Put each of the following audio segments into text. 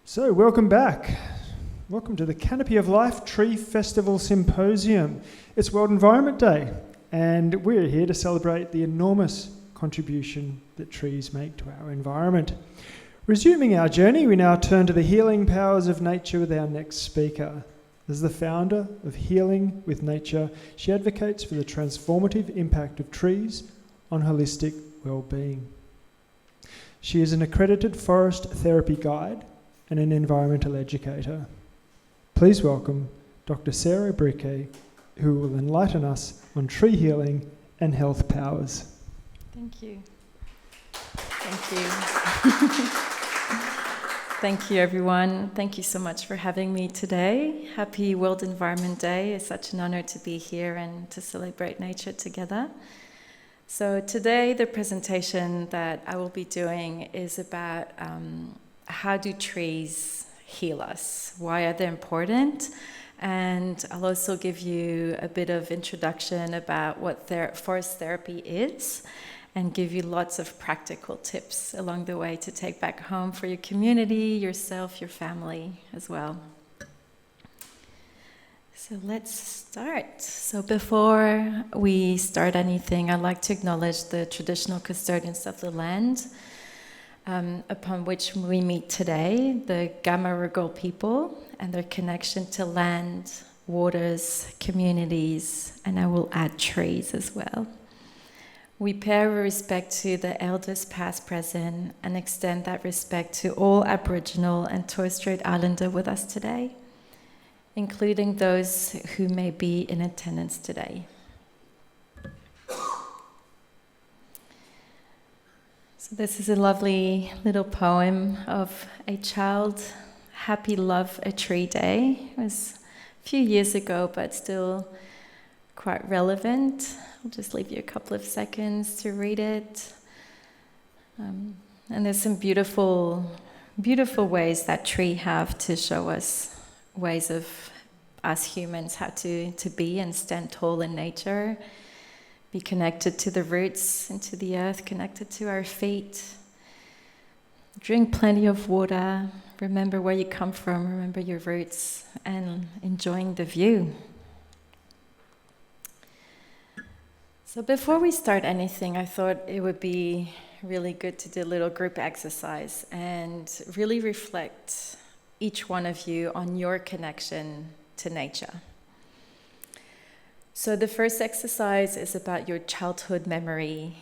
So, welcome back. Welcome to the Canopy of Life Tree Festival Symposium. It's World Environment Day, and we're here to celebrate the enormous contribution that trees make to our environment. Resuming our journey, we now turn to the healing powers of nature with our next speaker. As the founder of Healing with Nature, she advocates for the transformative impact of trees on holistic well-being. She is an accredited forest therapy guide and an environmental educator. Please welcome Dr. Sarah Brikké, who will enlighten us on tree healing and health powers. Thank you. Thank you. Thank you, everyone. Thank you so much for having me today. Happy World Environment Day. It's such an honor to be here and to celebrate nature together. So today, the presentation that I will be doing is about how do trees heal us? Why are they important? And I'll also give you a bit of introduction about what forest therapy is and give you lots of practical tips along the way to take back home for your community, yourself, your family as well. So let's start. So before we start anything, I'd like to acknowledge the traditional custodians of the land upon which we meet today, the Gamaragal people, and their connection to land, waters, communities, and I will add trees as well. We pay our respect to the elders past, present, and extend that respect to all Aboriginal and Torres Strait Islander with us today, including those who may be in attendance today. So this is a lovely little poem of a child. Happy Love a Tree Day. It was a few years ago, but still quite relevant. I'll just leave you a couple of seconds to read it. And there's some beautiful, beautiful ways that tree have to show us ways of us humans how to be and stand tall in nature. Be connected to the roots and to the earth, connected to our feet. Drink plenty of water. Remember where you come from, remember your roots, and enjoying the view. So before we start anything, I thought it would be really good to do a little group exercise and really reflect, each one of you, on your connection to nature. So the first exercise is about your childhood memory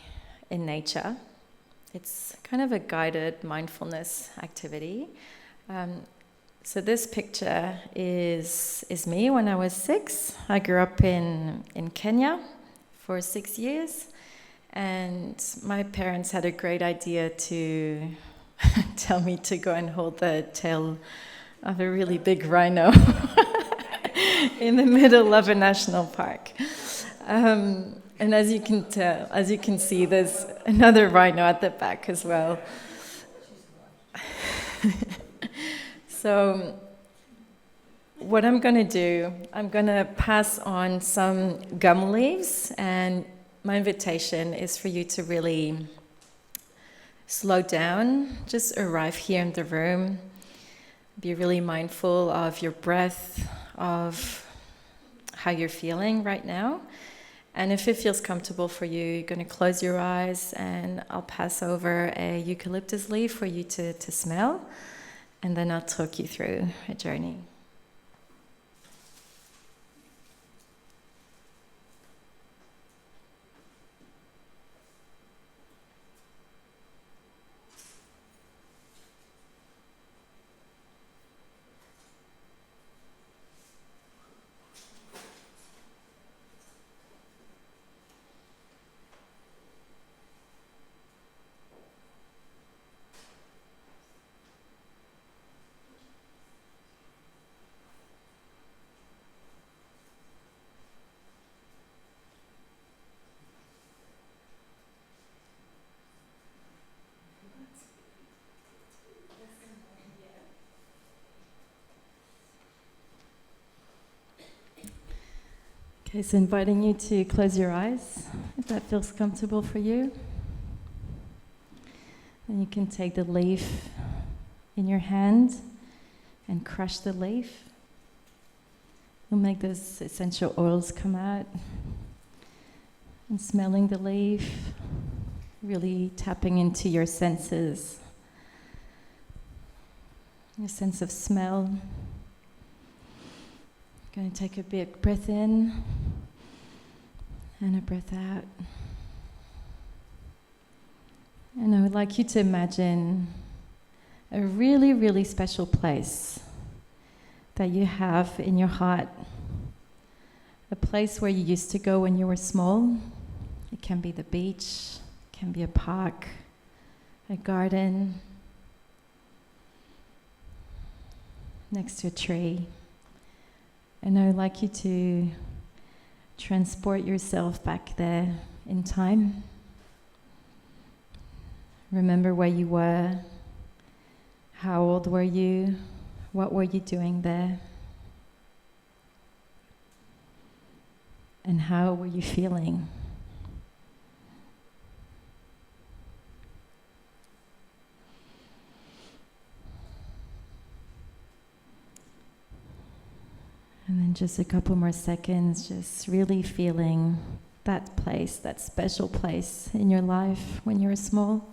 in nature. It's kind of a guided mindfulness activity. So this picture is me when I was 6. I grew up in Kenya for 6 years, and my parents had a great idea to tell me to go and hold the tail of a really big rhino in the middle of a national park. And as you can see, there's another rhino at the back as well. So what I'm going to do, I'm going to pass on some gum leaves, and my invitation is for you to really slow down, just arrive here in the room, be really mindful of your breath, of how you're feeling right now. And if it feels comfortable for you, you're going to close your eyes, and I'll pass over a eucalyptus leaf for you to smell, and then I'll talk you through a journey. Okay, so inviting you to close your eyes, if that feels comfortable for you. Then you can take the leaf in your hand and crush the leaf. You'll make those essential oils come out. And smelling the leaf, really tapping into your senses, your sense of smell. Going to take a big breath in and a breath out. And I would like you to imagine a really, really special place that you have in your heart. A place where you used to go when you were small. It can be the beach, it can be a park, a garden, next to a tree. And I would like you to transport yourself back there in time. Remember where you were, how old were you, what were you doing there? And how were you feeling? And then just a couple more seconds, just really feeling that place, that special place in your life when you were small.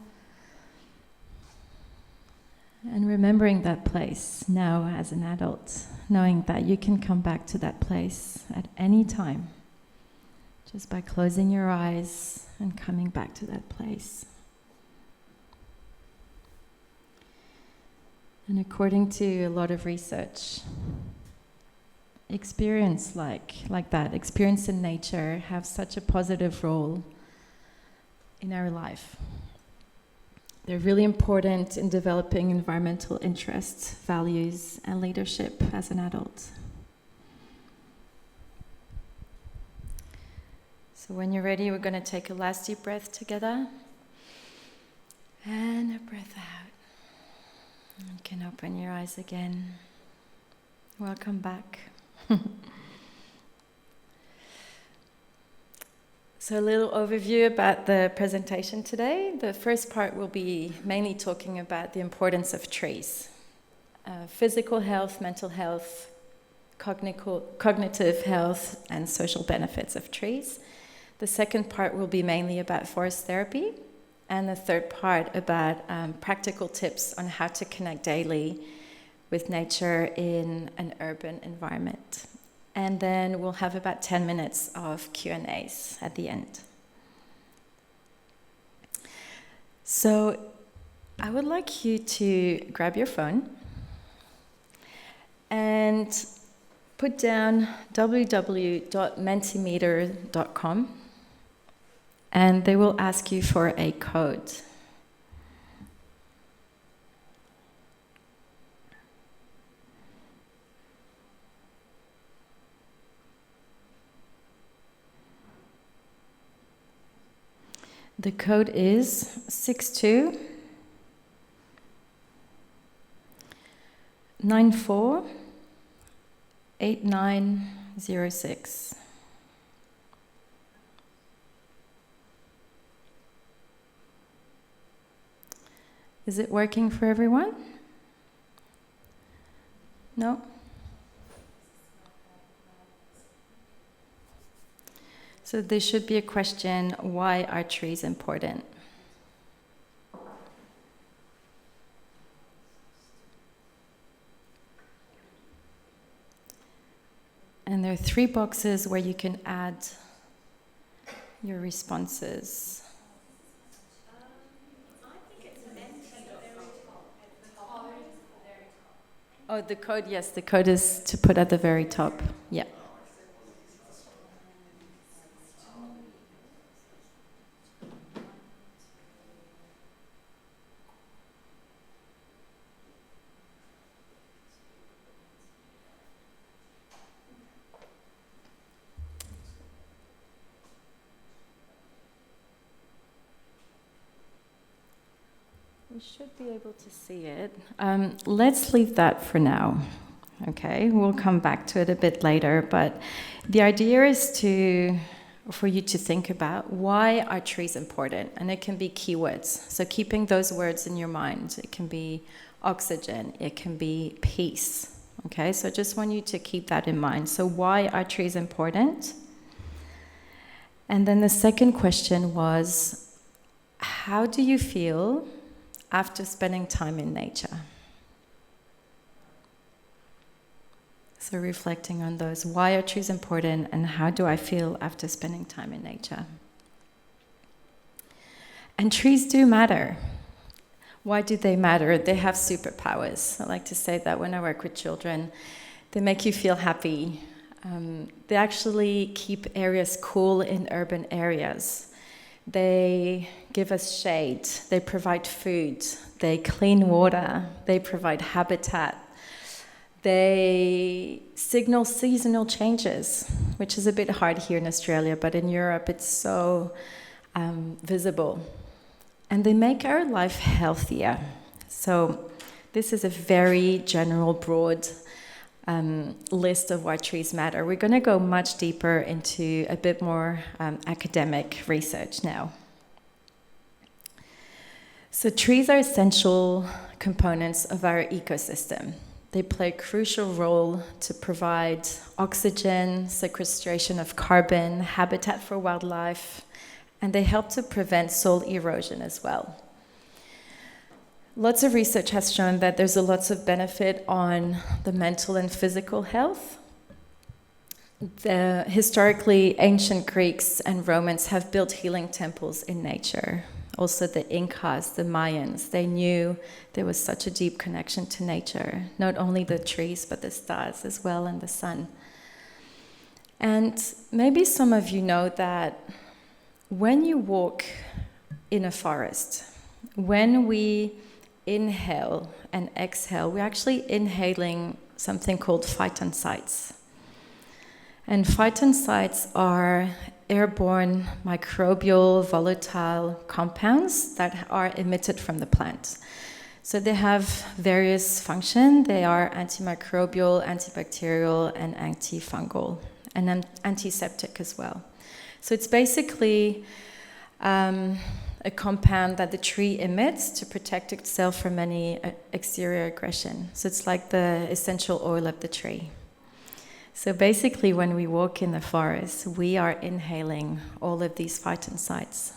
And remembering that place now as an adult, knowing that you can come back to that place at any time. Just by closing your eyes and coming back to that place. And according to a lot of research, experience like that, experience in nature, have such a positive role in our life. They're really important in developing environmental interests, values, and leadership as an adult. So when you're ready, we're going to take a last deep breath together. And a breath out. You can open your eyes again. Welcome back. So a little overview about the presentation today. The first part will be mainly talking about the importance of trees. Physical health, mental health, cognitive health, and social benefits of trees. The second part will be mainly about forest therapy, and the third part about practical tips on how to connect daily with nature in an urban environment. And then we'll have about 10 minutes of Q&As at the end. So I would like you to grab your phone and put down www.mentimeter.com. And they will ask you for a code. The code is 62948906. Is it working for everyone? No? So there should be a question, why are trees important? And there are 3 boxes where you can add your responses. Oh, the code, yes, the code is to put at the very top. Yeah. We should be able to see it. Let's leave that for now. Okay, we'll come back to it a bit later, but the idea is for you to think about why are trees important, and it can be keywords. So keeping those words in your mind. It can be oxygen, it can be peace. Okay, so I just want you to keep that in mind. So why are trees important? And then the second question was, how do you feel after spending time in nature? So reflecting on those, why are trees important and how do I feel after spending time in nature? And trees do matter. Why do they matter? They have superpowers. I like to say that when I work with children. They make you feel happy. They actually keep areas cool in urban areas. They give us shade. They provide food. They clean water. They provide habitat. They signal seasonal changes, which is a bit hard here in Australia, but in Europe it's so visible. And they make our life healthier. So this is a very general, broad list of why trees matter. We're going to go much deeper into a bit more academic research now. So trees are essential components of our ecosystem. They play a crucial role to provide oxygen, sequestration of carbon, habitat for wildlife, and they help to prevent soil erosion as well. Lots of research has shown that there's a lots of benefit on the mental and physical health. Historically, ancient Greeks and Romans have built healing temples in nature. Also the Incas, the Mayans, they knew there was such a deep connection to nature, not only the trees, but the stars as well and the sun. And maybe some of you know that when you walk in a forest, when we inhale and exhale, we're actually inhaling something called phytoncides. And phytoncides are airborne microbial volatile compounds that are emitted from the plant. So they have various functions. They are antimicrobial, antibacterial, and antifungal, and antiseptic as well. So it's basically a compound that the tree emits to protect itself from any exterior aggression. So it's like the essential oil of the tree. So basically, when we walk in the forest, we are inhaling all of these phytoncides.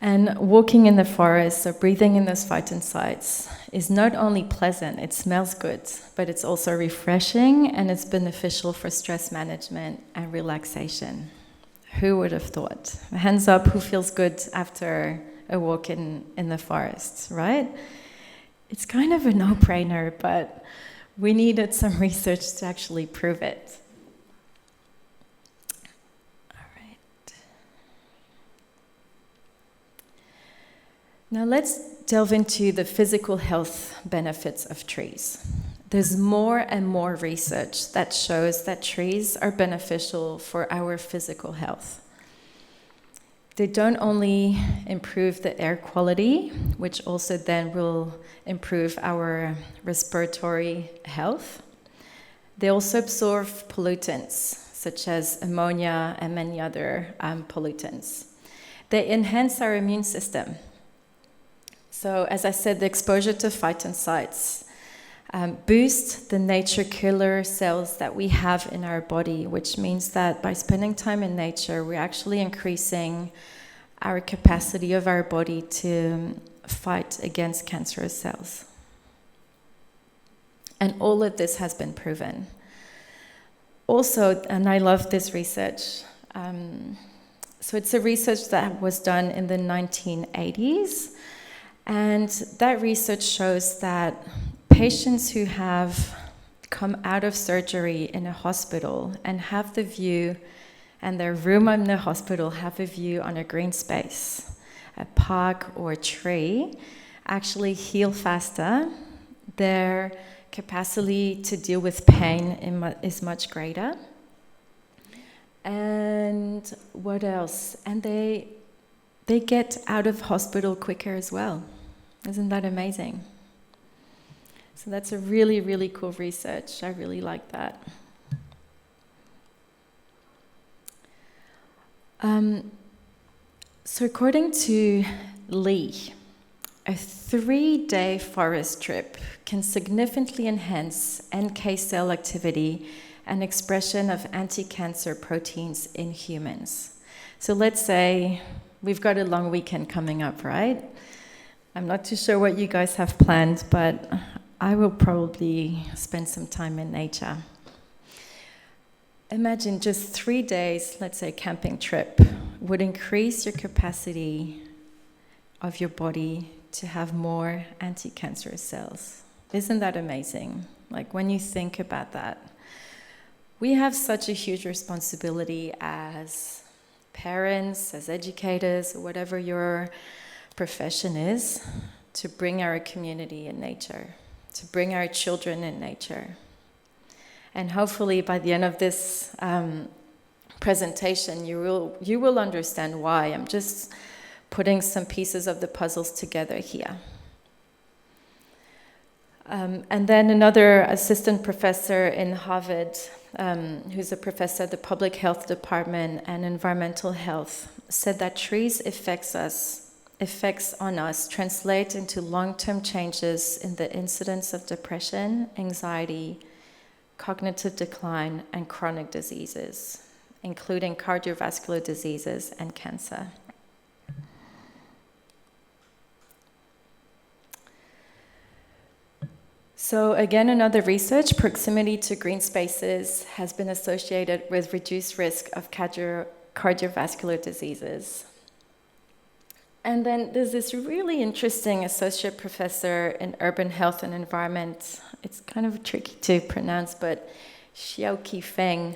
And walking in the forest, so breathing in those phytoncides, is not only pleasant, it smells good, but it's also refreshing and it's beneficial for stress management and relaxation. Who would have thought? Hands up, who feels good after a walk in the forest, right? It's kind of a no-brainer, but we needed some research to actually prove it. All right. Now let's delve into the physical health benefits of trees. There's more and more research that shows that trees are beneficial for our physical health. They don't only improve the air quality, which also then will improve our respiratory health. They also absorb pollutants, such as ammonia and many other pollutants. They enhance our immune system. So, as I said, the exposure to phytoncides boost the nature killer cells that we have in our body, which means that by spending time in nature, we're actually increasing our capacity of our body to fight against cancerous cells. And all of this has been proven. Also, and I love this research, so it's a research that was done in the 1980s, and that research shows that patients who have come out of surgery in a hospital and have the view, and their room in the hospital have a view on a green space, a park or a tree, actually heal faster. Their capacity to deal with pain is much greater. And what else? And they get out of hospital quicker as well. Isn't that amazing? So that's a really, really cool research. I really like that. So according to Lee, A 3-day forest trip can significantly enhance NK cell activity and expression of anti-cancer proteins in humans. So let's say we've got a long weekend coming up, right? I'm not too sure what you guys have planned, but I will probably spend some time in nature. Imagine just 3 days, let's say camping trip, would increase your capacity of your body to have more anti-cancerous cells. Isn't that amazing? Like when you think about that, we have such a huge responsibility as parents, as educators, whatever your profession is, to bring our community in nature, to bring our children in nature. And hopefully by the end of this presentation, you will understand why. I'm just putting some pieces of the puzzles together here. And then another assistant professor in Harvard, who's a professor at the Public Health Department and Environmental Health, said that trees' effects on us translate into long-term changes in the incidence of depression, anxiety, cognitive decline, and chronic diseases, including cardiovascular diseases and cancer. So again, another research, proximity to green spaces has been associated with reduced risk of cardiovascular diseases. And then there's this really interesting associate professor in urban health and environment. It's kind of tricky to pronounce, but Xiaoqi Feng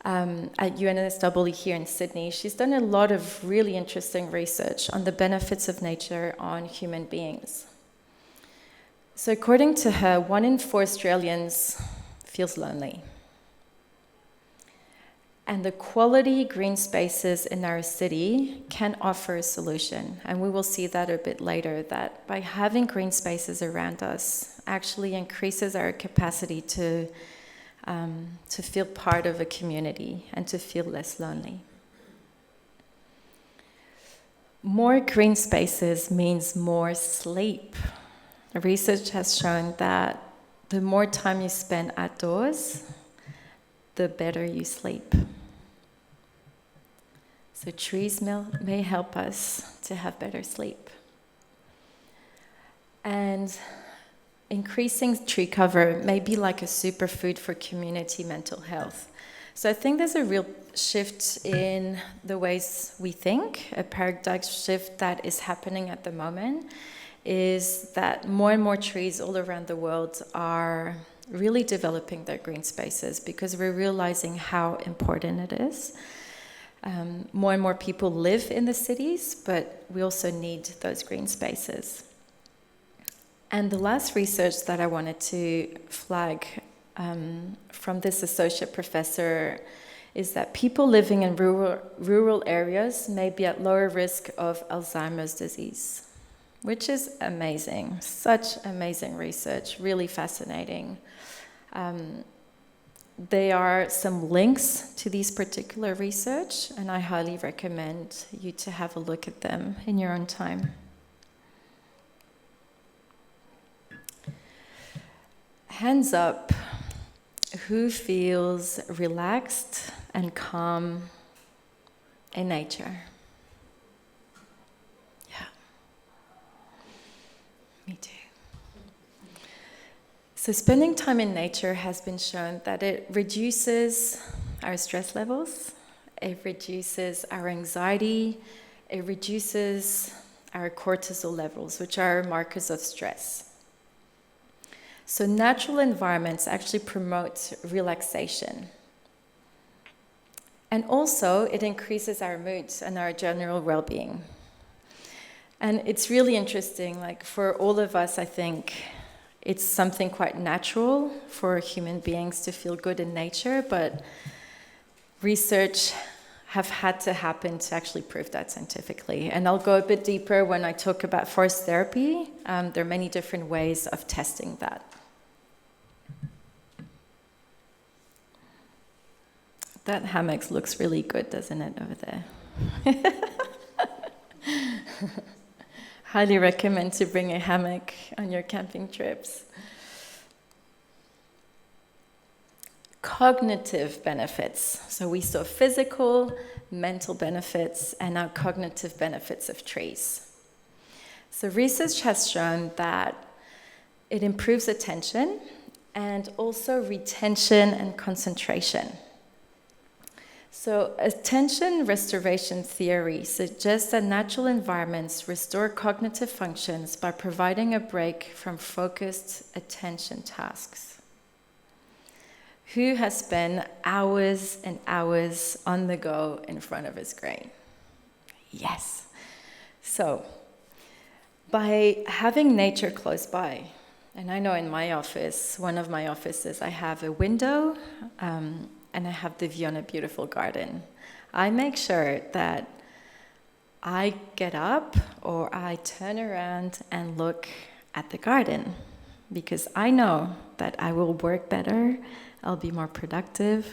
at UNSW here in Sydney. She's done a lot of really interesting research on the benefits of nature on human beings. So according to her, 1 in 4 Australians feels lonely. And the quality green spaces in our city can offer a solution. And we will see that a bit later, that by having green spaces around us actually increases our capacity to feel part of a community and to feel less lonely. More green spaces means more sleep. Research has shown that the more time you spend outdoors, the better you sleep. So trees may help us to have better sleep. And increasing tree cover may be like a superfood for community mental health. So I think there's a real shift in the ways we think, a paradigm shift that is happening at the moment, is that more and more trees all around the world are really developing their green spaces because we're realizing how important it is. More and more people live in the cities, but we also need those green spaces. And the last research that I wanted to flag from this associate professor is that people living in rural areas may be at lower risk of Alzheimer's disease, which is amazing. Such amazing research, really fascinating. There are some links to these particular research, and I highly recommend you to have a look at them in your own time. Hands up, who feels relaxed and calm in nature? Yeah, me too. So spending time in nature has been shown that it reduces our stress levels, it reduces our anxiety, it reduces our cortisol levels, which are markers of stress. So natural environments actually promote relaxation. And also, it increases our moods and our general well-being. And it's really interesting, like for all of us, I think it's something quite natural for human beings to feel good in nature, but research have had to happen to actually prove that scientifically. And I'll go a bit deeper when I talk about forest therapy. There are many different ways of testing that. That hammock looks really good, doesn't it, over there? highly recommend to bring a hammock on your camping trips. Cognitive benefits. So we saw physical, mental benefits, and now cognitive benefits of trees. So research has shown that it improves attention and also retention and concentration. So attention restoration theory suggests that natural environments restore cognitive functions by providing a break from focused attention tasks. Who has spent hours and hours on the go in front of a screen? Yes. So, by having nature close by, and I know in my office, one of my offices, I have a window and I have the view on a beautiful garden. I make sure that I get up or I turn around and look at the garden because I know that I will work better, I'll be more productive,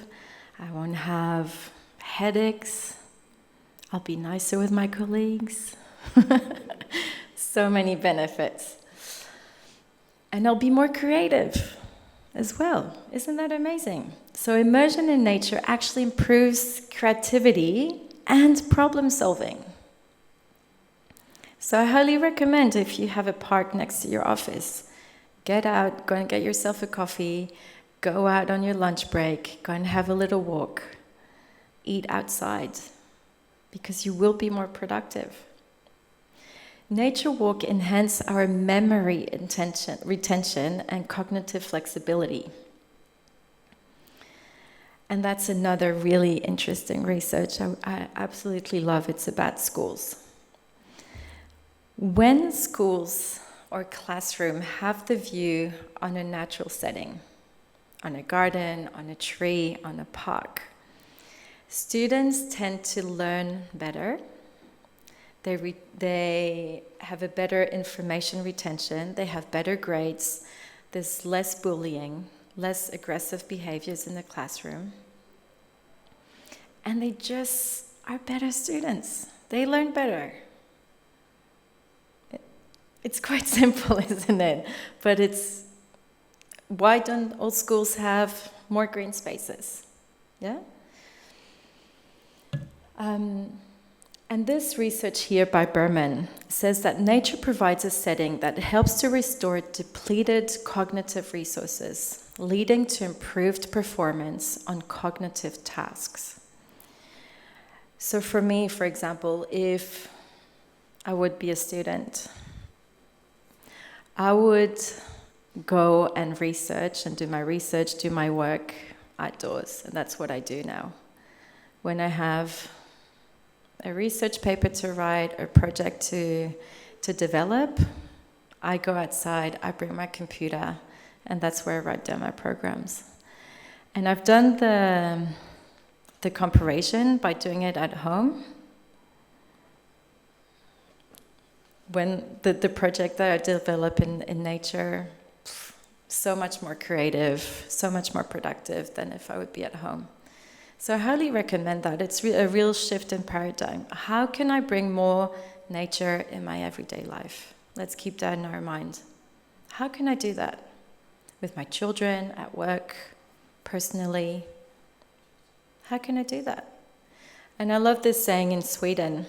I won't have headaches, I'll be nicer with my colleagues. So many benefits. And I'll be more creative as well. Isn't that amazing? So immersion in nature actually improves creativity and problem solving. So I highly recommend if you have a park next to your office, get out, go and get yourself a coffee, go out on your lunch break, go and have a little walk, eat outside, because you will be more productive. Nature walk enhance our memory retention and cognitive flexibility. And that's another really interesting research I absolutely love. It's about schools. When schools or classroom have the view on a natural setting, on a garden, on a tree, on a park, students tend to learn better. They have a better information retention, they have better grades, there's less bullying, less aggressive behaviors in the classroom, and they just are better students. They learn better. It's quite simple, isn't it? But why don't all schools have more green spaces? Yeah? And this research here by Berman says that nature provides a setting that helps to restore depleted cognitive resources, leading to improved performance on cognitive tasks. So for me, for example, if I would be a student, I would go and research and do my work outdoors. And that's what I do now. When I have a research paper to write, a project to develop, I go outside, I bring my computer, and that's where I write down my programs. And I've done the comparison by doing it at home. When the project that I develop in nature, so much more creative, so much more productive than if I would be at home. So I highly recommend that. It's a real shift in paradigm. How can I bring more nature in my everyday life? Let's keep that in our mind. How can I do that? With my children, at work, personally? How can I do that? And I love this saying in Sweden.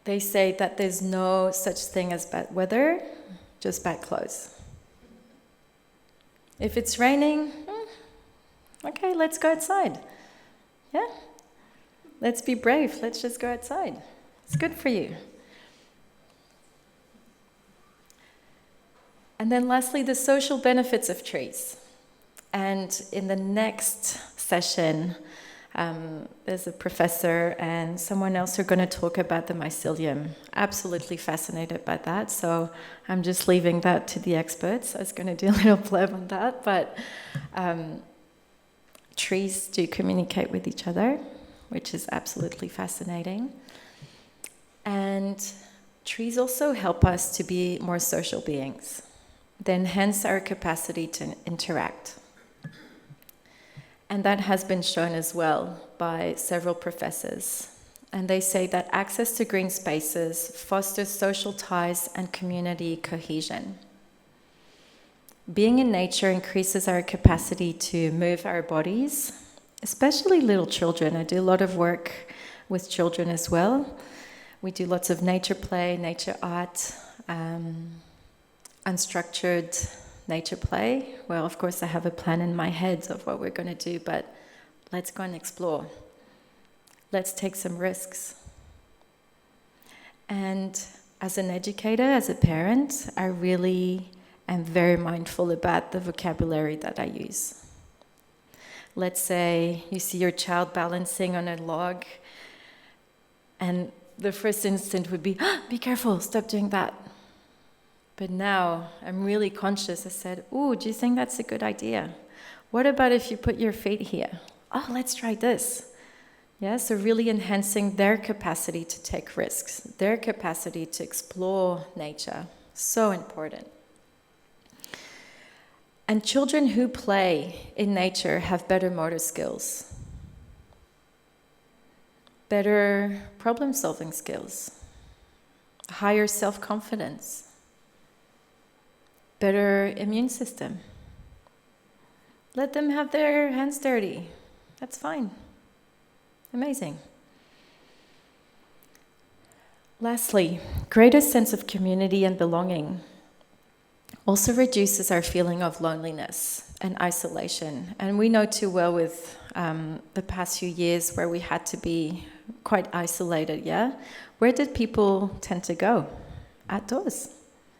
They say that there's no such thing as bad weather, just bad clothes. If it's raining, okay, let's go outside. Yeah? Let's be brave. Let's just go outside. It's good for you. And then lastly, the social benefits of trees. And in the next session, there's a professor and someone else who are going to talk about the mycelium. Absolutely fascinated by that, so I'm just leaving that to the experts. I was going to do a little blurb on that, but trees do communicate with each other, which is absolutely fascinating. And trees also help us to be more social beings. They enhance our capacity to interact. And that has been shown as well by several professors. And they say that access to green spaces fosters social ties and community cohesion. Being in nature increases our capacity to move our bodies, especially little children. I do a lot of work with children as well. We do lots of nature play, nature art, unstructured nature play. Well, of course, I have a plan in my head of what we're going to do, but let's go and explore. Let's take some risks. And as an educator, as a parent, I really am very mindful about the vocabulary that I use. Let's say you see your child balancing on a log, and the first instinct would be, be careful, stop doing that. But now I'm really conscious. I said, ooh, do you think that's a good idea? What about if you put your feet here? Oh, let's try this. Yeah, so really enhancing their capacity to take risks, their capacity to explore nature. So important. And children who play in nature have better motor skills, better problem-solving skills, higher self-confidence, better immune system. Let them have their hands dirty. That's fine. Amazing. Lastly, greater sense of community and belonging also reduces our feeling of loneliness and isolation. And we know too well with the past few years where we had to be quite isolated, yeah? Where did people tend to go? Outdoors,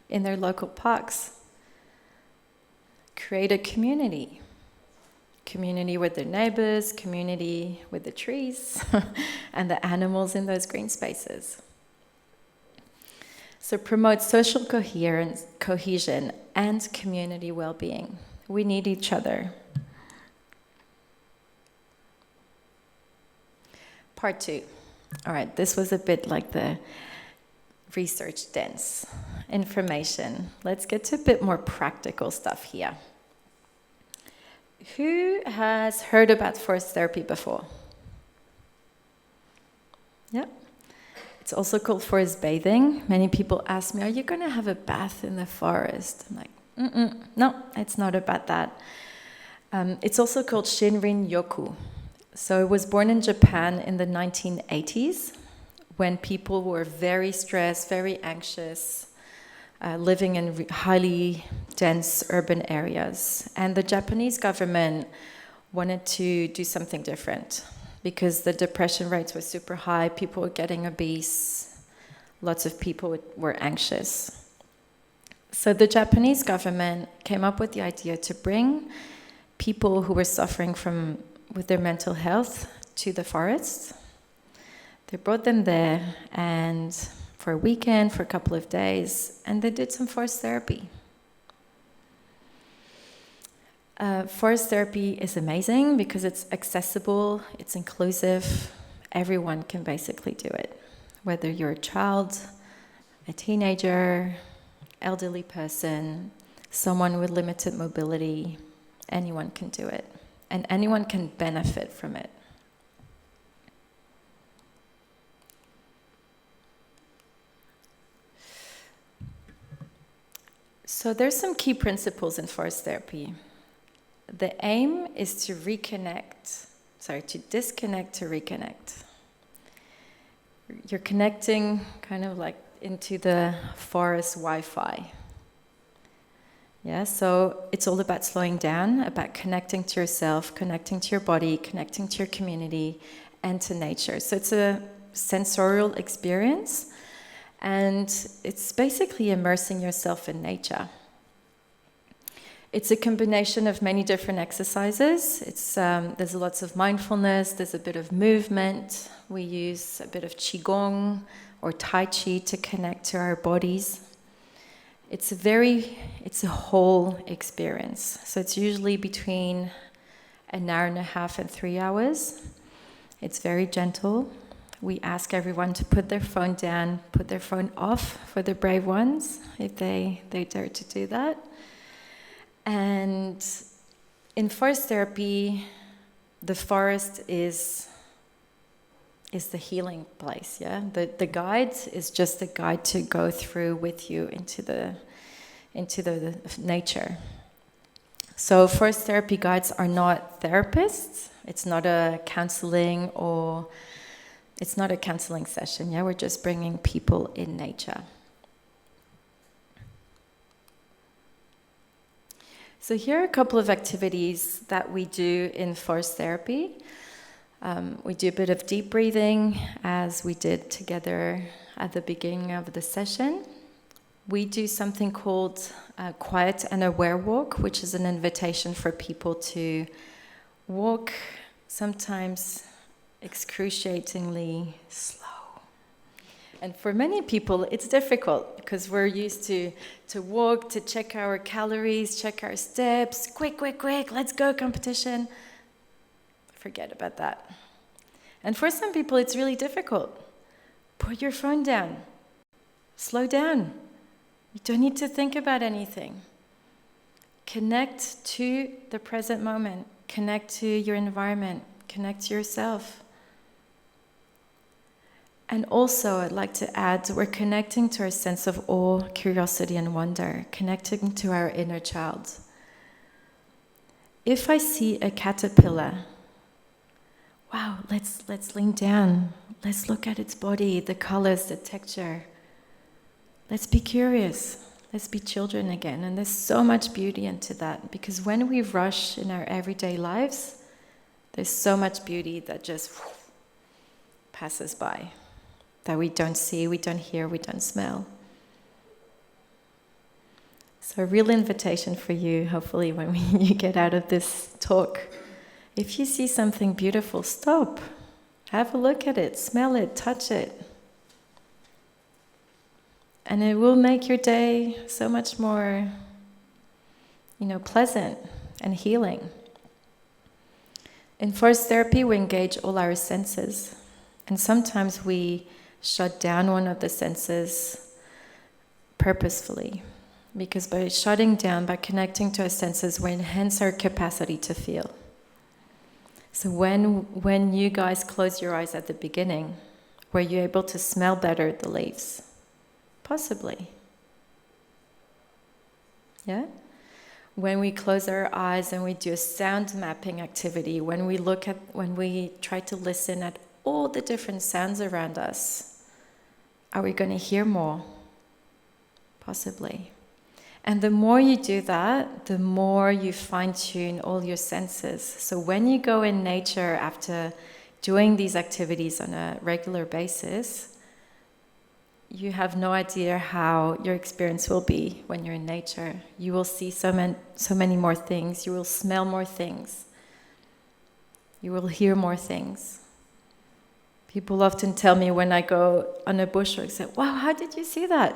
in their local parks. Create a community. Community with their neighbors, community with the trees, and the animals in those green spaces. So promote social coherence, cohesion, and community well-being. We need each other. Part 2. All right, this was a bit like the research dense information. Let's get to a bit more practical stuff here. Who has heard about forest therapy before? Yeah. It's also called forest bathing. Many people ask me, are you going to have a bath in the forest? I'm like, no, it's not about that. It's also called Shinrin Yoku. So it was born in Japan in the 1980s when people were very stressed, very anxious, living in highly dense urban areas. And the Japanese government wanted to do something different because the depression rates were super high, people were getting obese, lots of people were anxious. So the Japanese government came up with the idea to bring people who were suffering with their mental health to the forests. They brought them there and for a weekend, for a couple of days, and they did some forest therapy. Forest therapy is amazing because it's accessible, it's inclusive, everyone can basically do it. Whether you're a child, a teenager, elderly person, someone with limited mobility, anyone can do it. And anyone can benefit from it. So there's some key principles in forest therapy. The aim is to disconnect to reconnect. You're connecting kind of like into the forest Wi-Fi. Yeah, so it's all about slowing down, about connecting to yourself, connecting to your body, connecting to your community, and to nature. So it's a sensorial experience, and it's basically immersing yourself in nature. It's a combination of many different exercises. There's lots of mindfulness, there's a bit of movement. We use a bit of Qigong or Tai Chi to connect to our bodies. It's a whole experience. So it's usually between an hour and a half and 3 hours. It's very gentle. We ask everyone to put their phone down, put their phone off for the brave ones, if they dare to do that. And in forest therapy, the forest is is the healing place, yeah? The guide is just a guide to go through with you into the nature. So forest therapy guides are not therapists. It's not a counseling session, yeah? We're just bringing people in nature. So here are a couple of activities that we do in forest therapy. We do a bit of deep breathing, as we did together at the beginning of the session. We do something called Quiet and Aware Walk, which is an invitation for people to walk sometimes excruciatingly slow. And for many people, it's difficult because we're used to walk, to check our calories, check our steps, quick, let's go, competition. Forget about that. And for some people, it's really difficult. Put your phone down. Slow down. You don't need to think about anything. Connect to the present moment. Connect to your environment. Connect to yourself. And also, I'd like to add, we're connecting to our sense of awe, curiosity, and wonder, connecting to our inner child. If I see a caterpillar, wow, let's lean down. Let's look at its body, the colors, the texture. Let's be curious. Let's be children again. And there's so much beauty into that, because when we rush in our everyday lives, there's so much beauty that just passes by, that we don't see, we don't hear, we don't smell. So a real invitation for you, hopefully, when you get out of this talk. If you see something beautiful, stop. Have a look at it, smell it, touch it. And it will make your day so much more, pleasant and healing. In forest therapy, we engage all our senses. And sometimes we shut down one of the senses purposefully. Because by shutting down, by connecting to our senses, we enhance our capacity to feel. So when you guys close your eyes at the beginning, were you able to smell better the leaves? Possibly. Yeah? When we close our eyes and we do a sound mapping activity, when we try to listen at all the different sounds around us, are we going to hear more? Possibly. And the more you do that, the more you fine-tune all your senses. So when you go in nature after doing these activities on a regular basis, you have no idea how your experience will be when you're in nature. You will see so many more things. You will smell more things. You will hear more things. People often tell me when I go on a bushwalk, say, wow, how did you see that?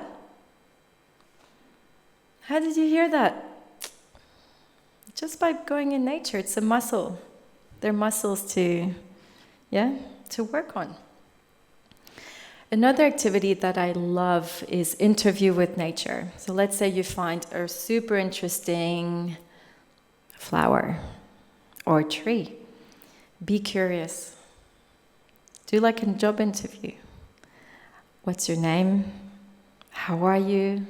How did you hear that? Just by going in nature. It's a muscle. They're muscles to work on. Another activity that I love is interview with nature. So let's say you find a super interesting flower or tree. Be curious. Do like a job interview. What's your name? How are you?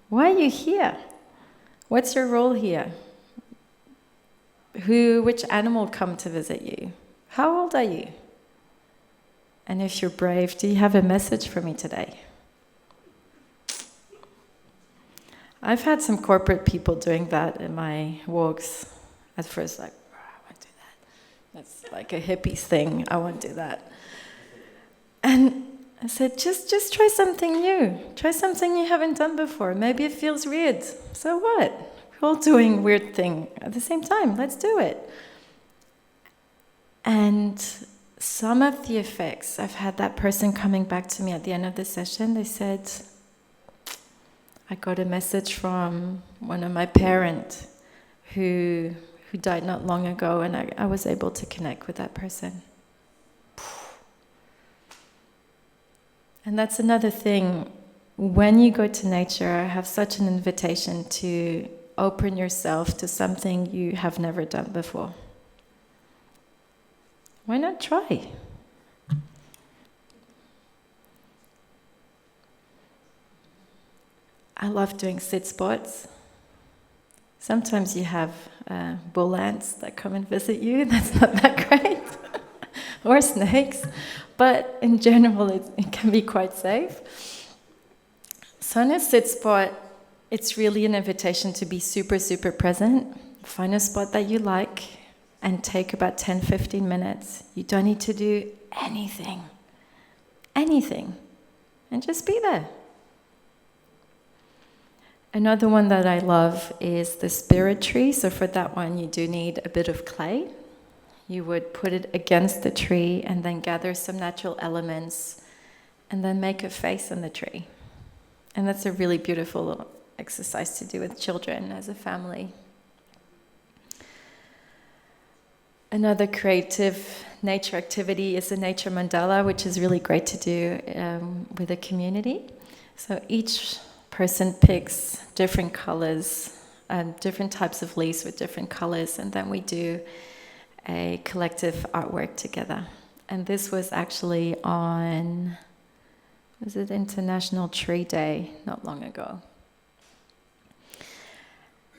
Why are you here? What's your role here? Which animal come to visit you? How old are you? And if you're brave, do you have a message for me today? I've had some corporate people doing that in my walks. At first, like, I won't do that. That's like a hippies thing. I won't do that. And I said, just try something new. Try something you haven't done before. Maybe it feels weird. So what? We're all doing weird thing at the same time. Let's do it. And some of the effects, I've had that person coming back to me at the end of the session. They said, I got a message from one of my parents who died not long ago, and I was able to connect with that person. And that's another thing. When you go to nature, I have such an invitation to open yourself to something you have never done before. Why not try? I love doing sit spots. Sometimes you have bull ants that come and visit you. That's not that great. Or snakes. But in general, it can be quite safe. So in a sit spot, it's really an invitation to be super, super present. Find a spot that you like and take about 10-15 minutes. You don't need to do anything. Anything. And just be there. Another one that I love is the spirit tree. So for that one, you do need a bit of clay. You would put it against the tree and then gather some natural elements and then make a face on the tree. And that's a really beautiful exercise to do with children as a family. Another creative nature activity is the nature mandala, which is really great to do with a community. So each person picks different colors, different types of leaves with different colors, and then we do a collective artwork together. And this was actually on, was it International Tree Day, not long ago.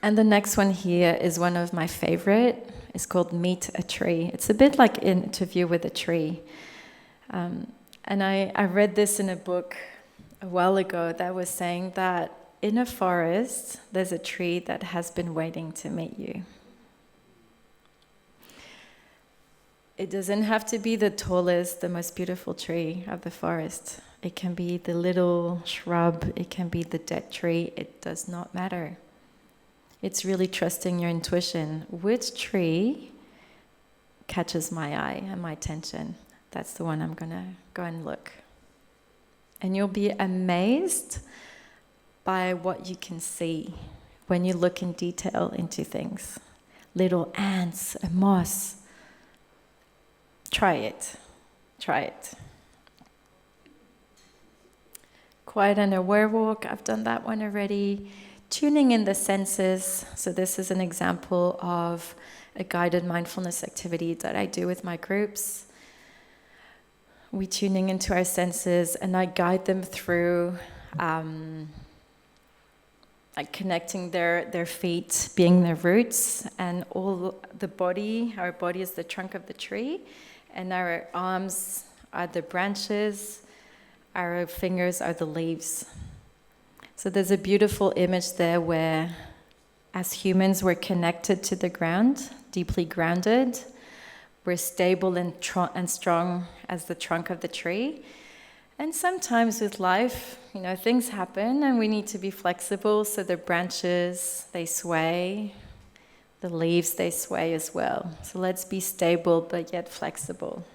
And the next one here is one of my favorite. It's called Meet a Tree. It's a bit like an interview with a tree. And I read this in a book a while ago that was saying that in a forest, there's a tree that has been waiting to meet you. It doesn't have to be the tallest, the most beautiful tree of the forest. It can be the little shrub, it can be the dead tree, it does not matter. It's really trusting your intuition. Which tree catches my eye and my attention? That's the one I'm gonna go and look. And you'll be amazed by what you can see when you look in detail into things. Little ants, a moss. Try it. Try it. Quiet and aware walk, I've done that one already. Tuning in the senses. So this is an example of a guided mindfulness activity that I do with my groups. We're tuning into our senses, and I guide them through like connecting their feet being their roots, and all the body. Our body is the trunk of the tree, and our arms are the branches, our fingers are the leaves. So there's a beautiful image there where, as humans, we're connected to the ground, deeply grounded. We're stable and strong as the trunk of the tree. And sometimes with life, things happen and we need to be flexible. So the branches, they sway. The leaves, they sway as well. So let's be stable but yet flexible.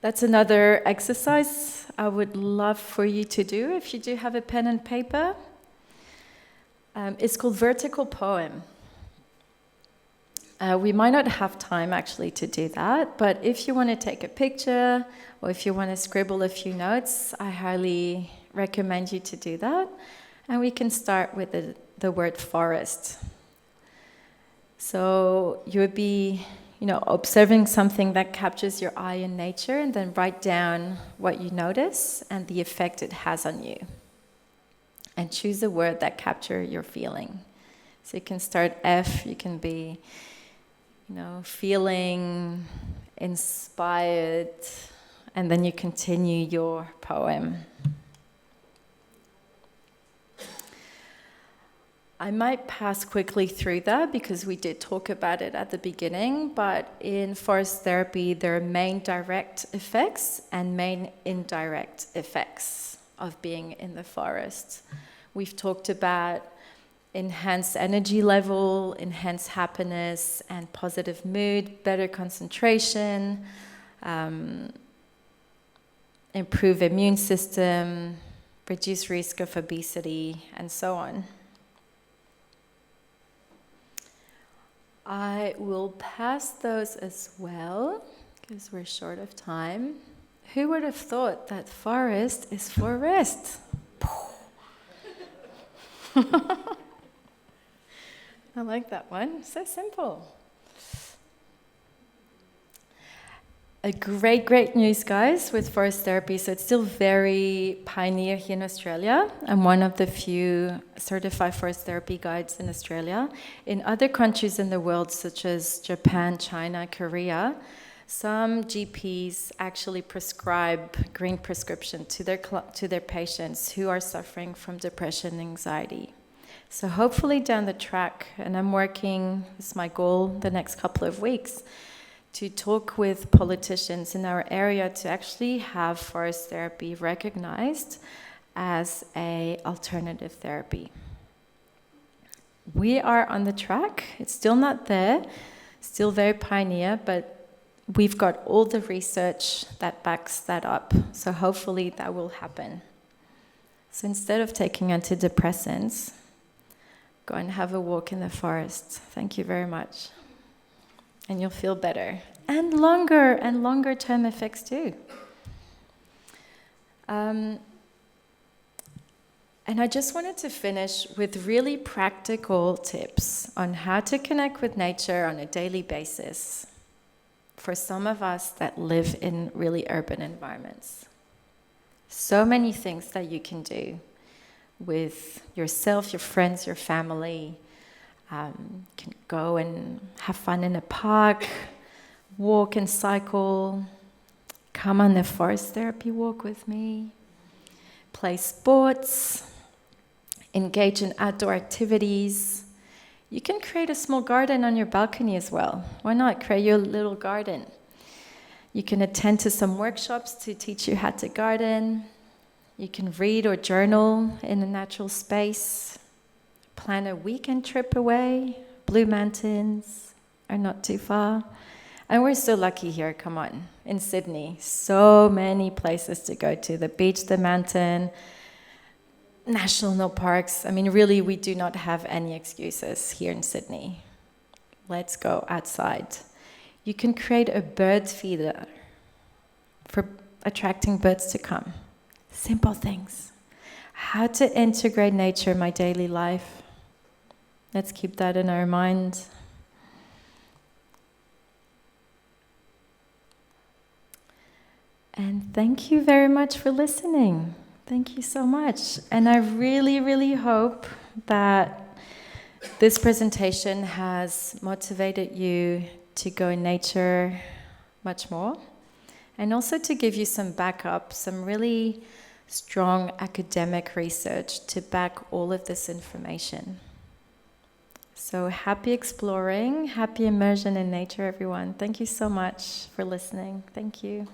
That's another exercise I would love for you to do if you do have a pen and paper. It's called vertical poem. We might not have time actually to do that, but if you want to take a picture or if you want to scribble a few notes, I highly recommend you to do that. And we can start with the word forest. So you would be observing something that captures your eye in nature, and then write down what you notice and the effect it has on you. And choose a word that captures your feeling. So you can start F, you can be, feeling inspired, and then you continue your poem. I might pass quickly through that because we did talk about it at the beginning, but in forest therapy, there are main direct effects and main indirect effects of being in the forest. We've talked about enhanced energy level, enhanced happiness and positive mood, better concentration, improve immune system, reduce risk of obesity, and so on. I will pass those as well, because we're short of time. Who would have thought that forest is for rest? I like that one. So simple. a great news, guys, with forest therapy. So it's still very pioneer here in Australia. I'm one of the few certified forest therapy guides in Australia. In other countries in the world, such as Japan, China, Korea, some GPs actually prescribe green prescription to their patients who are suffering from depression and anxiety. So hopefully down the track, and I'm working, it's my goal the next couple of weeks, to talk with politicians in our area to actually have forest therapy recognized as an alternative therapy. We are on the track. It's still not there, still very pioneer, but we've got all the research that backs that up. So hopefully that will happen. So instead of taking antidepressants, go and have a walk in the forest. Thank you very much. And you'll feel better. And longer term effects too. And I just wanted to finish with really practical tips on how to connect with nature on a daily basis for some of us that live in really urban environments. So many things that you can do with yourself, your friends, your family. You can go and have fun in a park, walk and cycle, come on a forest therapy walk with me, play sports, engage in outdoor activities. You can create a small garden on your balcony as well. Why not create your little garden? You can attend to some workshops to teach you how to garden. You can read or journal in a natural space. Plan a weekend trip away. Blue Mountains are not too far. And we're so lucky here, come on, in Sydney. So many places to go to. The beach, the mountain, national parks. I mean, really, we do not have any excuses here in Sydney. Let's go outside. You can create a bird feeder for attracting birds to come. Simple things. How to integrate nature in my daily life. Let's keep that in our mind. And thank you very much for listening. Thank you so much. And I really hope that this presentation has motivated you to go in nature much more, and also to give you some backup, some really strong academic research to back all of this information. So happy exploring, happy immersion in nature, everyone. Thank you so much for listening. Thank you.